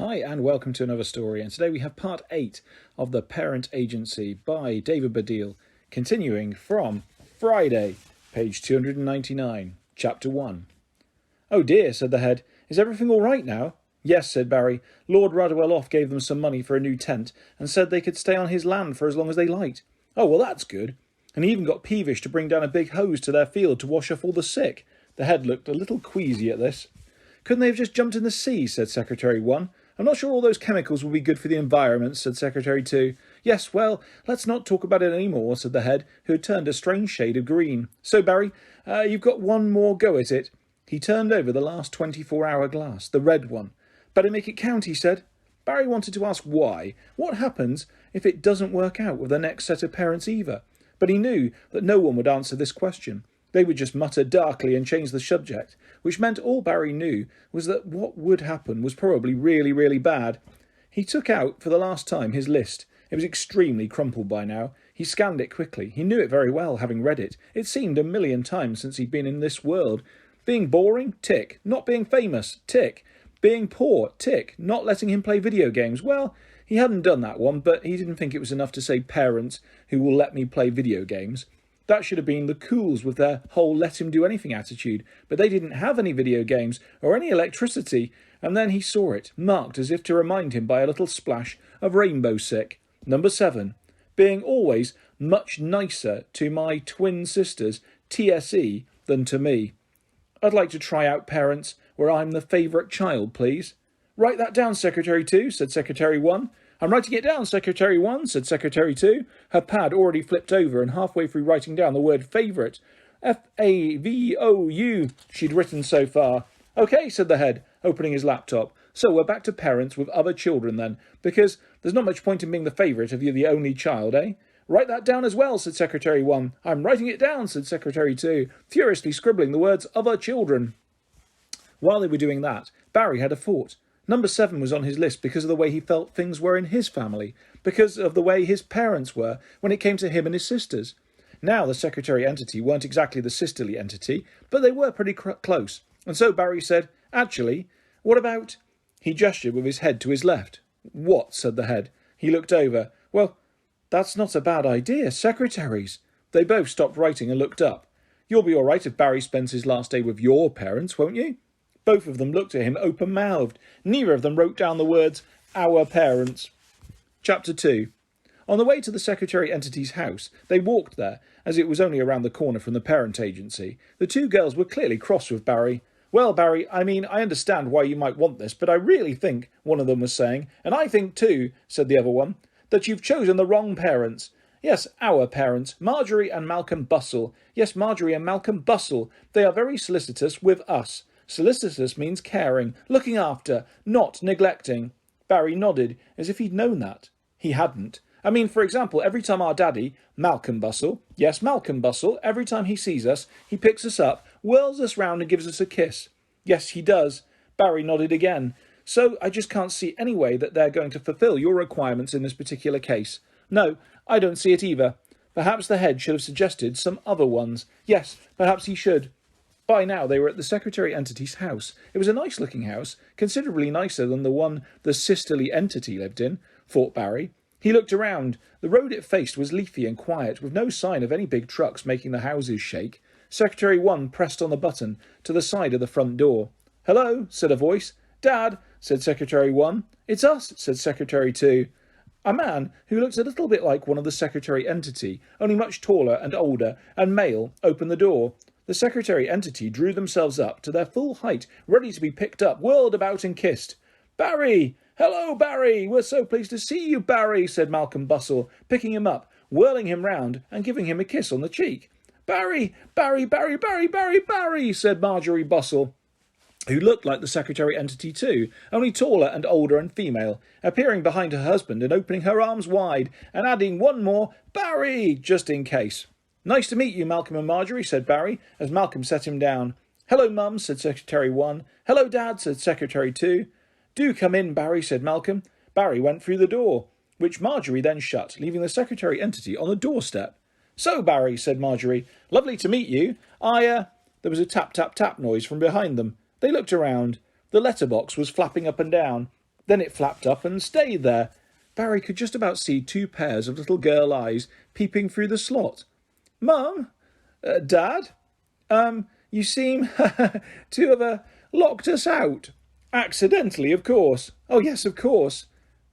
Hi and welcome to another story, and today we have part 8 of The Parent Agency by David Baddiel, continuing from Friday, page 299, chapter 1. "Oh dear," said the head, "is everything all right now?" "Yes," said Barry. "Lord Radwell gave them some money for a new tent and said they could stay on his land for as long as they liked." "Oh, well, that's good. And he even got Peevish to bring down a big hose to their field to wash off all the sick." The head looked a little queasy at this. "Couldn't they have just jumped in the sea?" said Secretary 1. "I'm not sure all those chemicals will be good for the environment," said Secretary 2. "Yes, well, let's not talk about it any more," said the head, who had turned a strange shade of green. "So, Barry, you've got one more go at it." He turned over the last 24-hour glass, the red one. "Better make it count," he said. Barry wanted to ask why. What happens if it doesn't work out with the next set of parents either? But he knew that no one would answer this question. They would just mutter darkly and change the subject, which meant all Barry knew was that what would happen was probably really, really bad. He took out, for the last time, his list. It was extremely crumpled by now. He scanned it quickly. He knew it very well, having read it. It seemed a million times since he'd been in this world. Being boring? Tick. Not being famous? Tick. Being poor? Tick. Not letting him play video games? Well, he hadn't done that one, but he didn't think it was enough to say parents who will let me play video games. That should have been the Cools with their whole let him do anything attitude, but they didn't have any video games or any electricity, and then he saw it, marked as if to remind him by a little splash of rainbow sick. Number 7. Being always much nicer to my twin sisters, TSE, than to me. "I'd like to try out parents where I'm the favourite child, please." "Write that down, Secretary 2, said Secretary 1. "I'm writing it down, Secretary 1, said Secretary 2. Her pad already flipped over, and halfway through writing down the word favourite, FAVOU, she'd written so far. "OK, said the head, opening his laptop. "So we're back to parents with other children then, because there's not much point in being the favourite if you're the only child, eh?" "Write that down as well," said Secretary 1. "I'm writing it down," said Secretary 2, furiously scribbling the words other children. While they were doing that, Barry had a thought. Number 7 was on his list because of the way he felt things were in his family, because of the way his parents were when it came to him and his sisters. Now the secretary entity weren't exactly the sisterly entity, but they were pretty close, and so Barry said, "Actually, what about—" He gestured with his head to his left. "What?" said the head. He looked over. "Well, that's not a bad idea, secretaries." They both stopped writing and looked up. "You'll be all right if Barry spends his last day with your parents, won't you?" Both of them looked at him open-mouthed. Neither of them wrote down the words, "our parents." Chapter 2. On the way to the secretary entity's house, they walked there, as it was only around the corner from the parent agency. The two girls were clearly cross with Barry. "Well, Barry, I understand why you might want this, but I really think," one of them was saying, "and I think too," said the other one, "that you've chosen the wrong parents." "Yes, our parents, Marjorie and Malcolm Bustle. Yes, Marjorie and Malcolm Bustle. They are very solicitous with us. Solicitous means caring, looking after, not neglecting." Barry nodded, as if he'd known that. He hadn't. For example, every time our daddy, Malcolm Bustle, yes, Malcolm Bustle, every time he sees us, he picks us up, whirls us round and gives us a kiss. Yes, he does. Barry nodded again. "So I just can't see any way that they're going to fulfil your requirements in this particular case." "No, I don't see it either. Perhaps the head should have suggested some other ones." "Yes, perhaps he should." By now they were at the secretary entity's house. It was a nice-looking house, considerably nicer than the one the sisterly entity lived in, thought Barry. He looked around. The road it faced was leafy and quiet, with no sign of any big trucks making the houses shake. Secretary 1 pressed on the button to the side of the front door. "Hello," said a voice. "Dad," said Secretary 1. "It's us," said Secretary 2. A man, who looked a little bit like one of the secretary entity, only much taller and older, and male, opened the door. The secretary entity drew themselves up to their full height, ready to be picked up, whirled about and kissed. "Barry! Hello, Barry! We're so pleased to see you, Barry," said Malcolm Bustle, picking him up, whirling him round, and giving him a kiss on the cheek. "Barry! Barry, Barry, Barry, Barry, Barry," said Marjorie Bustle, who looked like the secretary entity too, only taller and older and female, appearing behind her husband and opening her arms wide, and adding one more "Barry," just in case. "Nice to meet you, Malcolm and Marjorie," said Barry, as Malcolm set him down. "Hello, Mum," said Secretary 1. "Hello, Dad," said Secretary 2. "Do come in, Barry," said Malcolm. Barry went through the door, which Marjorie then shut, leaving the secretary entity on the doorstep. "So, Barry," said Marjorie, "lovely to meet you. There was a tap-tap-tap noise from behind them. They looked around. The letterbox was flapping up and down. Then it flapped up and stayed there. Barry could just about see 2 pairs of little girl eyes peeping through the slot. Mum? Dad? You seem to have locked us out. Accidentally, of course. Oh, yes, of course.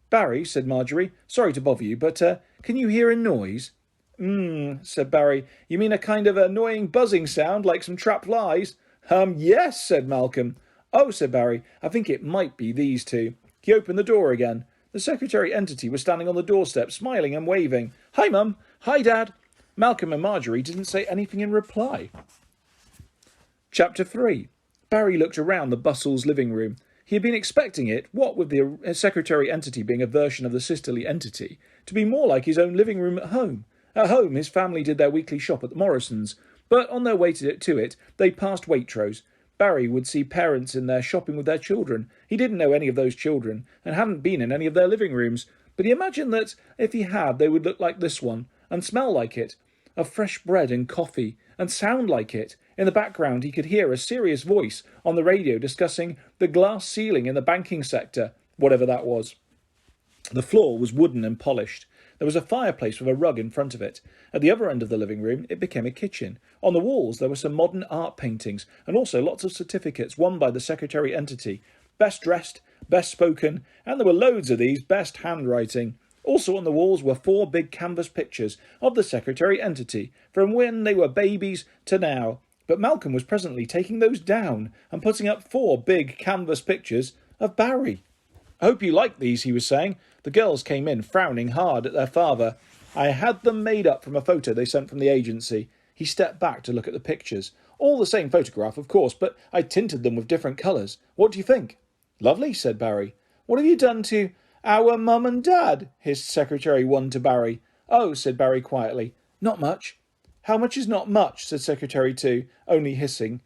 Barry, said Marjorie, sorry to bother you, but can you hear a noise? Said Barry. You mean a kind of annoying buzzing sound, like some trapped flies? Yes, said Malcolm. Oh, said Barry, I think it might be these 2. He opened the door again. The secretary entity was standing on the doorstep, smiling and waving. Hi, Mum. Hi, Dad. Malcolm and Marjorie didn't say anything in reply. Chapter 3. Barry looked around the Bustle's living room. He had been expecting it, what with the secretary entity being a version of the sisterly entity, to be more like his own living room at home. At home, his family did their weekly shop at the Morrisons', but on their way to it, they passed Waitrose. Barry would see parents in there shopping with their children. He didn't know any of those children, and hadn't been in any of their living rooms, but he imagined that, if he had, they would look like this one, and smell like it, of fresh bread and coffee, and sound like it. In the background he could hear a serious voice on the radio discussing the glass ceiling in the banking sector, whatever that was. The floor was wooden and polished. There was a fireplace with a rug in front of it. At the other end of the living room it became a kitchen. On the walls there were some modern art paintings, and also lots of certificates won by the secretary entity. Best dressed, best spoken, and there were loads of these, best handwriting. Also on the walls were 4 big canvas pictures of the secretary entity, from when they were babies to now. But Malcolm was presently taking those down and putting up 4 big canvas pictures of Barry. I hope you like these, he was saying. The girls came in, frowning hard at their father. I had them made up from a photo they sent from the agency. He stepped back to look at the pictures. All the same photograph, of course, but I tinted them with different colours. What do you think? Lovely, said Barry. What have you done to our mum and dad? Hissed Secretary 1 to Barry. Oh, said Barry quietly. Not much. How much is not much? Said Secretary 2, only hissing.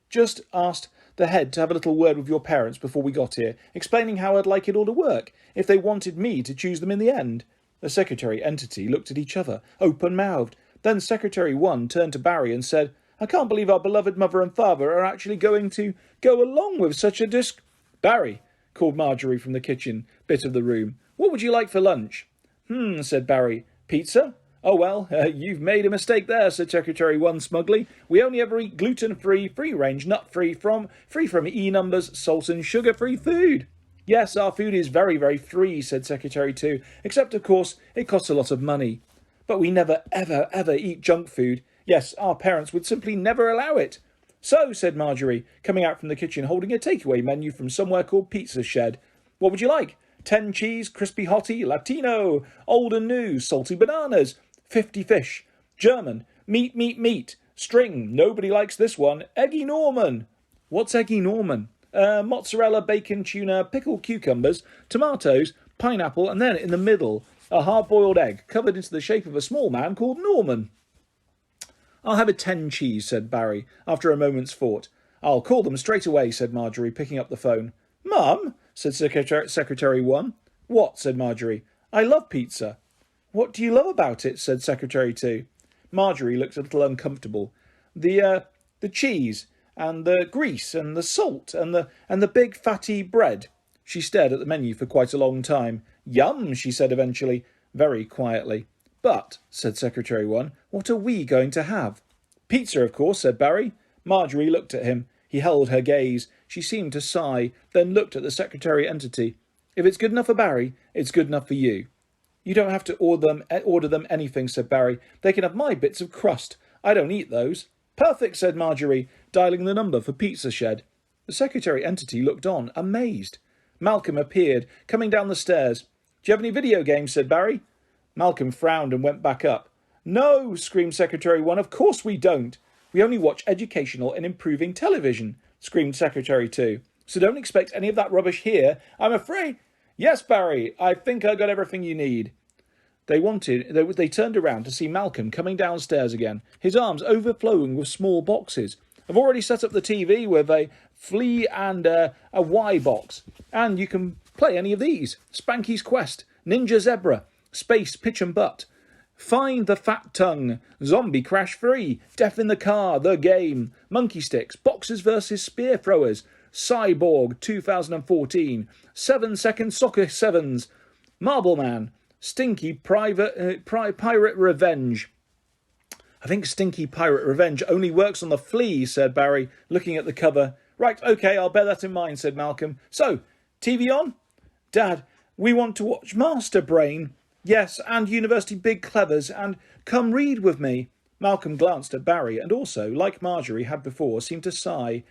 Just asked the head to have a little word with your parents before we got here, explaining how I'd like it all to work, if they wanted me to choose them in the end. The secretary entity looked at each other, open-mouthed. Then Secretary 1 turned to Barry and said, I can't believe our beloved mother and father are actually going to go along with such a Barry, called Marjorie from the kitchen bit of the room. What would you like for lunch? Said Barry. Pizza? Oh, well, you've made a mistake there, said Secretary 1 smugly. We only ever eat gluten-free, free-range, nut-free, free from E-numbers, salt and sugar-free food. Yes, our food is very, very free, said Secretary 2, except, of course, it costs a lot of money. But we never, ever, ever eat junk food. Yes, our parents would simply never allow it. So, said Marjorie, coming out from the kitchen holding a takeaway menu from somewhere called Pizza Shed. What would you like? 10 cheese, crispy hottie, Latino, old and new, salty bananas, 50 fish, German, meat, string, nobody likes this one, eggy Norman. What's eggy Norman? Mozzarella, bacon, tuna, pickled cucumbers, tomatoes, pineapple, and then in the middle, a hard-boiled egg covered into the shape of a small man called Norman. I'll have a 10 cheese, said Barry, after a moment's thought. I'll call them straight away, said Marjorie, picking up the phone. Mum, said Secretary 1. What, said Marjorie. I love pizza. What do you love about it? Said Secretary 2. Marjorie looked a little uncomfortable. The cheese, and the grease, and the salt, and the big fatty bread. She stared at the menu for quite a long time. Yum, she said eventually, very quietly. But, said Secretary 1, what are we going to have? Pizza, of course, said Barry. Marjorie looked at him. He held her gaze. She seemed to sigh, then looked at the secretary entity. If it's good enough for Barry, it's good enough for you. You don't have to order them anything, said Barry. They can have my bits of crust. I don't eat those. Perfect, said Marjorie, dialing the number for Pizza Shed. The secretary entity looked on, amazed. Malcolm appeared, coming down the stairs. Do you have any video games? Said Barry. Malcolm frowned and went back up. No, screamed Secretary 1, of course we don't. We only watch educational and improving television, screamed Secretary 2. So don't expect any of that rubbish here, I'm afraid. Yes, Barry, I think I got everything you need. They turned around to see Malcolm coming downstairs again, his arms overflowing with small boxes. I've already set up the TV with a flea and a Y box, and you can play any of these. Spanky's Quest, Ninja Zebra, Space Pitch and Butt, Find the Fat Tongue, Zombie Crash Free, Death in the Car, The Game, Monkey Sticks, Boxers vs Spear Throwers, Cyborg 2014, 7-second soccer sevens, Marble Man, Stinky Pirate Revenge. I think Stinky Pirate Revenge only works on the flea, said Barry, looking at the cover. Right, OK, I'll bear that in mind, said Malcolm. So, TV on? Dad, we want to watch Master Brain. Yes, and University Big Clevers, and Come Read With Me. Malcolm glanced at Barry and also, like Marjorie had before, seemed to sigh.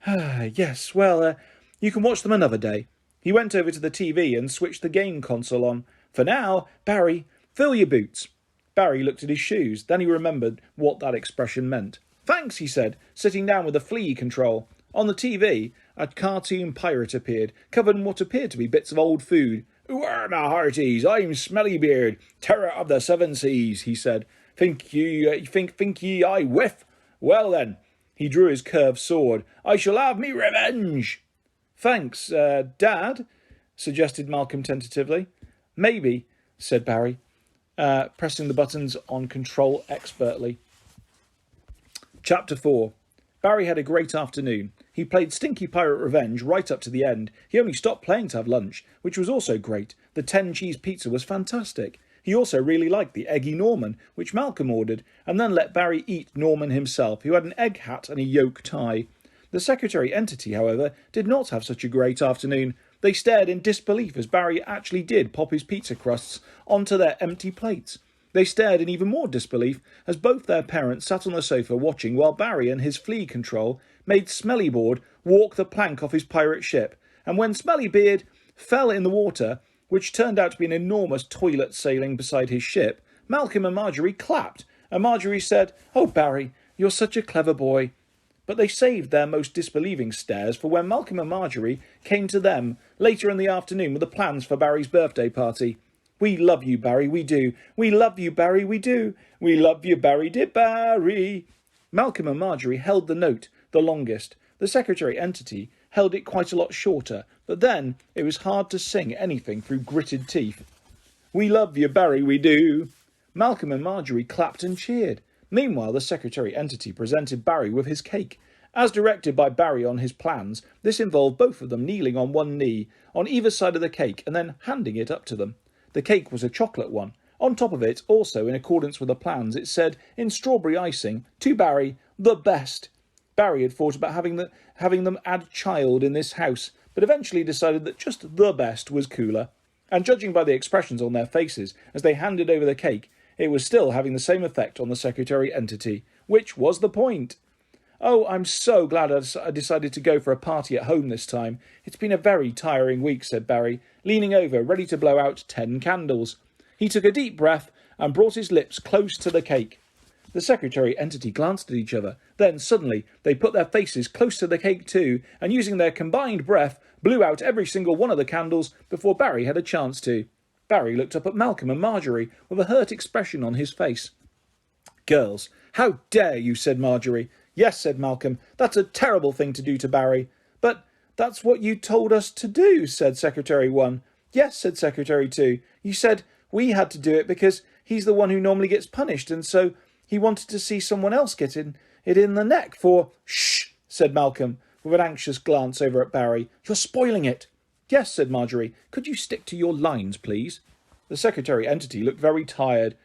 Yes, well, you can watch them another day. He went over to the TV and switched the game console on. For now, Barry, fill your boots. Barry looked at his shoes. Then he remembered what that expression meant. Thanks, he said, sitting down with the flea control. On the TV, a cartoon pirate appeared, covered in what appeared to be bits of old food. "Who are my hearties? I'm Smellybeard, terror of the seven seas," he said. Think ye I whiff? Well then, he drew his curved sword. I shall have me revenge. Thanks, Dad, suggested Malcolm tentatively. Maybe, said Barry, pressing the buttons on control expertly. Chapter 4. Barry had a great afternoon. He played Stinky Pirate Revenge right up to the end. He only stopped playing to have lunch, which was also great. The 10-cheese pizza was fantastic. He also really liked the eggy Norman, which Malcolm ordered, and then let Barry eat Norman himself, who had an egg hat and a yoke tie. The secretary entity, however, did not have such a great afternoon. They stared in disbelief as Barry actually did pop his pizza crusts onto their empty plates. They stared in even more disbelief as both their parents sat on the sofa watching while Barry and his flea control made Smellyboard walk the plank off his pirate ship, and when Smellybeard fell in the water, which turned out to be an enormous toilet sailing beside his ship, Malcolm and Marjorie clapped, and Marjorie said, "Oh, Barry, you're such a clever boy." But they saved their most disbelieving stares for when Malcolm and Marjorie came to them later in the afternoon with the plans for Barry's birthday party. "We love you, Barry, we do. We love you, Barry, we do. We love you, Barry, dear Barry." Malcolm and Marjorie held the note the longest. The secretary entity held it quite a lot shorter, but then it was hard to sing anything through gritted teeth. "We love you, Barry, we do." Malcolm and Marjorie clapped and cheered. Meanwhile, the secretary entity presented Barry with his cake. As directed by Barry on his plans, this involved both of them kneeling on one knee on either side of the cake and then handing it up to them. The cake was a chocolate one. On top of it, also in accordance with the plans, it said, in strawberry icing, "To Barry, the best." Barry had thought about having them add child in this house, but eventually decided that just the best was cooler. And judging by the expressions on their faces as they handed over the cake, it was still having the same effect on the secretary entity, which was the point. "Oh, I'm so glad I decided to go for a party at home this time. It's been a very tiring week," said Barry, leaning over, ready to blow out 10 candles. He took a deep breath and brought his lips close to the cake. The secretary entity glanced at each other. Then, suddenly, they put their faces close to the cake too, and using their combined breath, blew out every single one of the candles before Barry had a chance to. Barry looked up at Malcolm and Marjorie with a hurt expression on his face. "Girls, how dare you," said Marjorie. "Yes," said Malcolm, "that's a terrible thing to do to Barry." "But that's what you told us to do," said Secretary 1. "Yes," said Secretary 2. "You said we had to do it because he's the one who normally gets punished, and so he wanted to see someone else get it in the neck for—" "Shh," said Malcolm, with an anxious glance over at Barry. "You're spoiling it." "Yes," said Marjorie. "Could you stick to your lines, please?" The secretary entity looked very tired.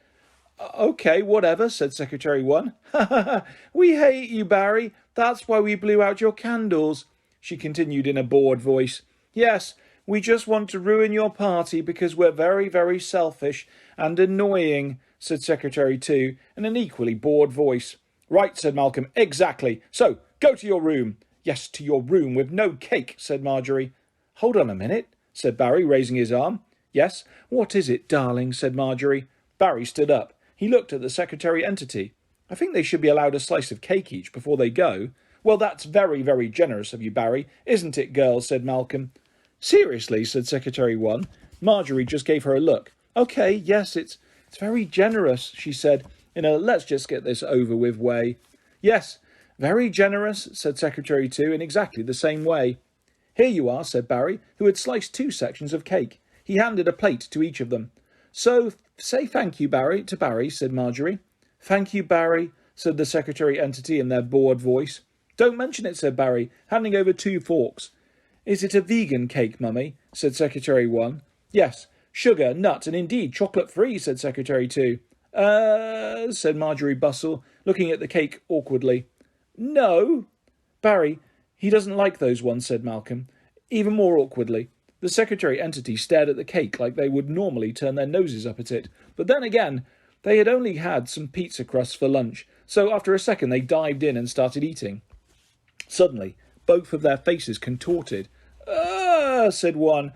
"OK, whatever," said Secretary 1. "Ha ha ha, we hate you, Barry. That's why we blew out your candles," she continued in a bored voice. "Yes, we just want to ruin your party because we're very, very selfish and annoying," said Secretary 2 in an equally bored voice. "Right," said Malcolm, "exactly. So, go to your room." "Yes, to your room with no cake," said Marjorie. "Hold on a minute," said Barry, raising his arm. "Yes, what is it, darling?" said Marjorie. Barry stood up. He looked at the secretary entity. "I think they should be allowed a slice of cake each before they go." "Well, that's very, very generous of you, Barry, isn't it, girls?" said Malcolm. "Seriously," said Secretary 1. Marjorie just gave her a look. "OK, yes, it's very generous," she said, in a let's just get this over with way. "Yes, very generous," said Secretary 2 in exactly the same way. "Here you are," said Barry, who had sliced 2 sections of cake. He handed a plate to each of them. "So, say thank you, Barry, to Barry," said Marjorie. "Thank you, Barry," said the secretary entity in their bored voice. Don't mention it, said Barry, handing over 2 forks. Is it a vegan cake, Mummy? Said Secretary 1. Yes, sugar, nut, and indeed chocolate-free, said Secretary 2. Said Marjorie Bustle, looking at the cake awkwardly. No. Barry, he doesn't like those ones, said Malcolm, even more awkwardly. The secretary entity stared at the cake like they would normally turn their noses up at it. But then again, they had only had some pizza crusts for lunch, so after a second they dived in and started eating. Suddenly, both of their faces contorted. Said one.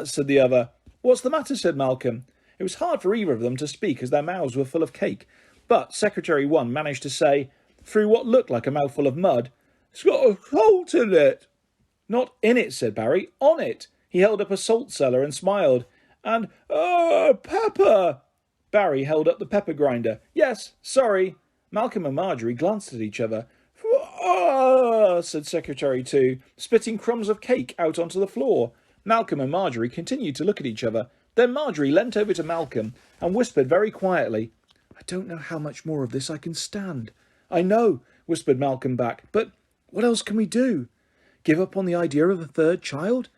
Said the other. What's the matter, said Malcolm. It was hard for either of them to speak as their mouths were full of cake, but Secretary 1 managed to say, through what looked like a mouthful of mud, It's got a salt in it. Not in it, said Barry, on it. He held up a salt cellar and smiled. And, pepper. Barry held up the pepper grinder. Yes, sorry. Malcolm and Marjorie glanced at each other. Said Secretary 2, spitting crumbs of cake out onto the floor. Malcolm and Marjorie continued to look at each other. Then Marjorie leant over to Malcolm and whispered very quietly, I don't know how much more of this I can stand. I know, whispered Malcolm back, but what else can we do? Give up on the idea of a third child?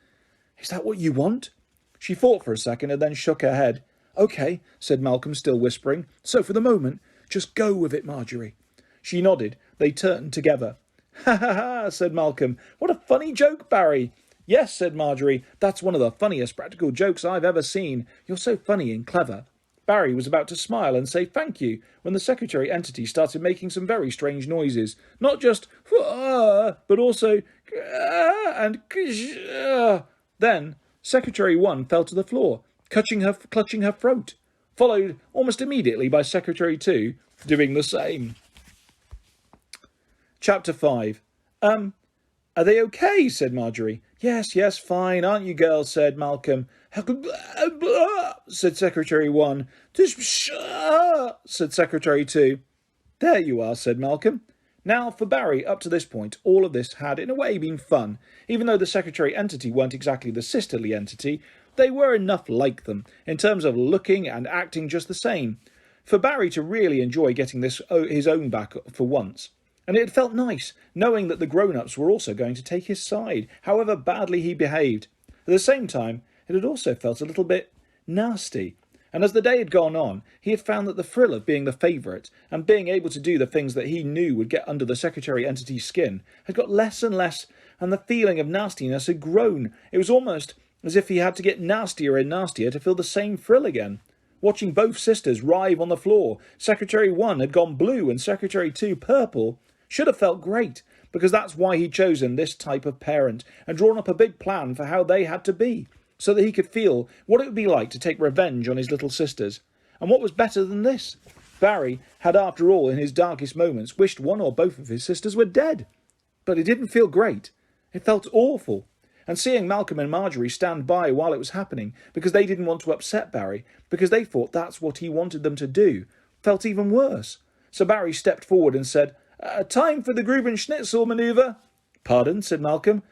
Is that what you want? She thought for a second and then shook her head. OK, said Malcolm, still whispering. So for the moment, just go with it, Marjorie. She nodded. They turned together. Ha ha ha, said Malcolm. What a funny joke, Barry. Yes, said Marjorie. That's one of the funniest practical jokes I've ever seen. You're so funny and clever. Barry was about to smile and say thank you when the secretary entity started making some very strange noises. Not just but also and then Secretary 1 fell to the floor, clutching her throat, followed almost immediately by Secretary 2 doing the same. Chapter 5. Are they okay? Said Marjorie. Yes, fine, aren't you, girls? Said Malcolm. Said Secretary 1. Said Secretary 2. There you are, said Malcolm. Now, for Barry, up to this point, all of this had, in a way, been fun. Even though the secretary entity weren't exactly the sisterly entity, they were enough like them, in terms of looking and acting just the same, for Barry to really enjoy getting his own back for once. And it had felt nice, knowing that the grown-ups were also going to take his side, however badly he behaved. At the same time, it had also felt a little bit nasty. And as the day had gone on, he had found that the thrill of being the favourite and being able to do the things that he knew would get under the secretary entity's skin had got less and less, and the feeling of nastiness had grown. It was almost as if he had to get nastier and nastier to feel the same thrill again. Watching both sisters writhe on the floor, Secretary 1 had gone blue and Secretary 2 purple, should have felt great, because that's why he'd chosen this type of parent and drawn up a big plan for how they had to be, so that he could feel what it would be like to take revenge on his little sisters. And what was better than this? Barry had, after all, in his darkest moments, wished one or both of his sisters were dead. But it didn't feel great. It felt awful. And seeing Malcolm and Marjorie stand by while it was happening, because they didn't want to upset Barry, because they thought that's what he wanted them to do, felt even worse. So Barry stepped forward and said, time for the Gruben-Schnitzel manoeuvre. Pardon, said Malcolm.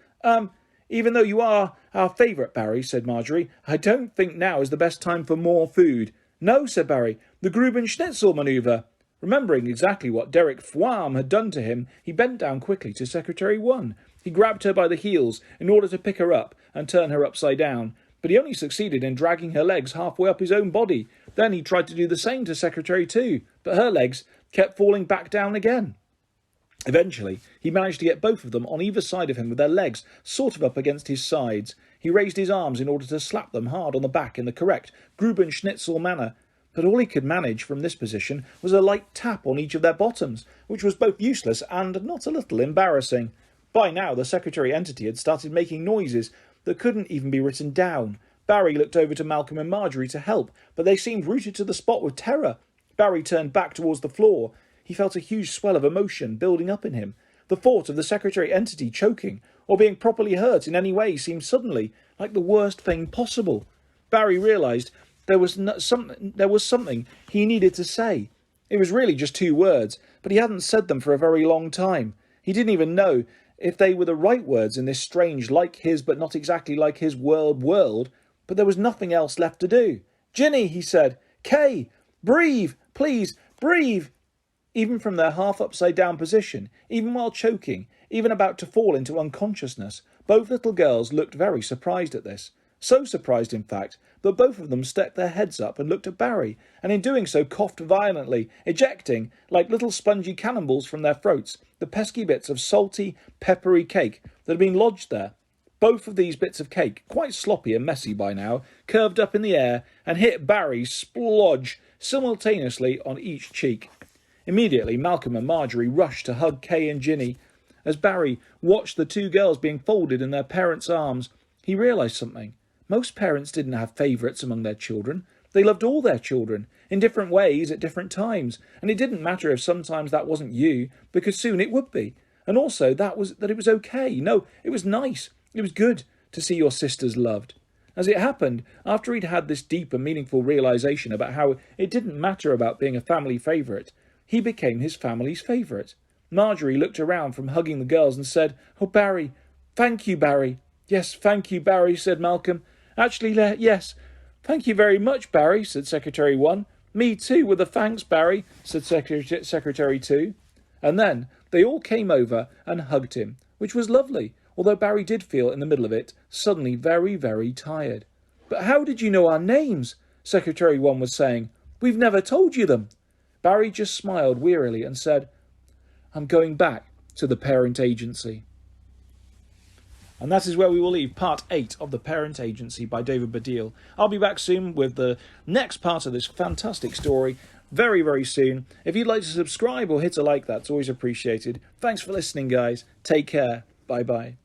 Even though you are our favourite, Barry, said Marjorie, I don't think now is the best time for more food. No, said Barry, the Gruben-Schnitzel manoeuvre. Remembering exactly what Derek Fwam had done to him, he bent down quickly to Secretary 1. He grabbed her by the heels in order to pick her up and turn her upside down, but he only succeeded in dragging her legs halfway up his own body. Then he tried to do the same to Secretary 2, but her legs kept falling back down again. Eventually, he managed to get both of them on either side of him with their legs sort of up against his sides. He raised his arms in order to slap them hard on the back in the correct Gruben-Schnitzel manner, but all he could manage from this position was a light tap on each of their bottoms, which was both useless and not a little embarrassing. By now, the secretary entity had started making noises that couldn't even be written down. Barry looked over to Malcolm and Marjorie to help, but they seemed rooted to the spot with terror. Barry turned back towards the floor. He felt a huge swell of emotion building up in him. The thought of the secretary entity choking or being properly hurt in any way seemed suddenly like the worst thing possible. Barry realised there was something he needed to say. It was really just 2 words, but he hadn't said them for a very long time. He didn't even know if they were the right words in this strange, like his but not exactly like his world, but there was nothing else left to do. Ginny, he said. Kay, breathe, please, breathe. even from their half upside down position, even while choking, even about to fall into unconsciousness. Both little girls looked very surprised at this. So surprised, in fact, that both of them stuck their heads up and looked at Barry, and in doing so coughed violently, ejecting, like little spongy cannonballs from their throats, the pesky bits of salty, peppery cake that had been lodged there. Both of these bits of cake, quite sloppy and messy by now, curved up in the air and hit Barry splodge simultaneously on each cheek. Immediately, Malcolm and Marjorie rushed to hug Kay and Ginny. As Barry watched the two girls being folded in their parents' arms, he realised something. Most parents didn't have favourites among their children. They loved all their children, in different ways at different times, and it didn't matter if sometimes that wasn't you, because soon it would be. And also that it was okay. No, it was nice. It was good to see your sisters loved. As it happened, after he'd had this deep and meaningful realisation about how it didn't matter about being a family favourite, he became his family's favourite. Marjorie looked around from hugging the girls and said, "Oh, Barry, thank you, Barry." "Yes, thank you, Barry," said Malcolm. "Actually, yes. Thank you very much, Barry," said Secretary 1. "Me too, with a thanks, Barry," said Secretary 2. And then they all came over and hugged him, which was lovely, although Barry did feel in the middle of it suddenly very, very tired. "But how did you know our names?" Secretary 1 was saying. "We've never told you them." Barry just smiled wearily and said, "I'm going back to the parent agency." And that is where we will leave part 8 of The Parent Agency by David Baddiel. I'll be back soon with the next part of this fantastic story, very, very soon. If you'd like to subscribe or hit a like, that's always appreciated. Thanks for listening, guys. Take care. Bye-bye.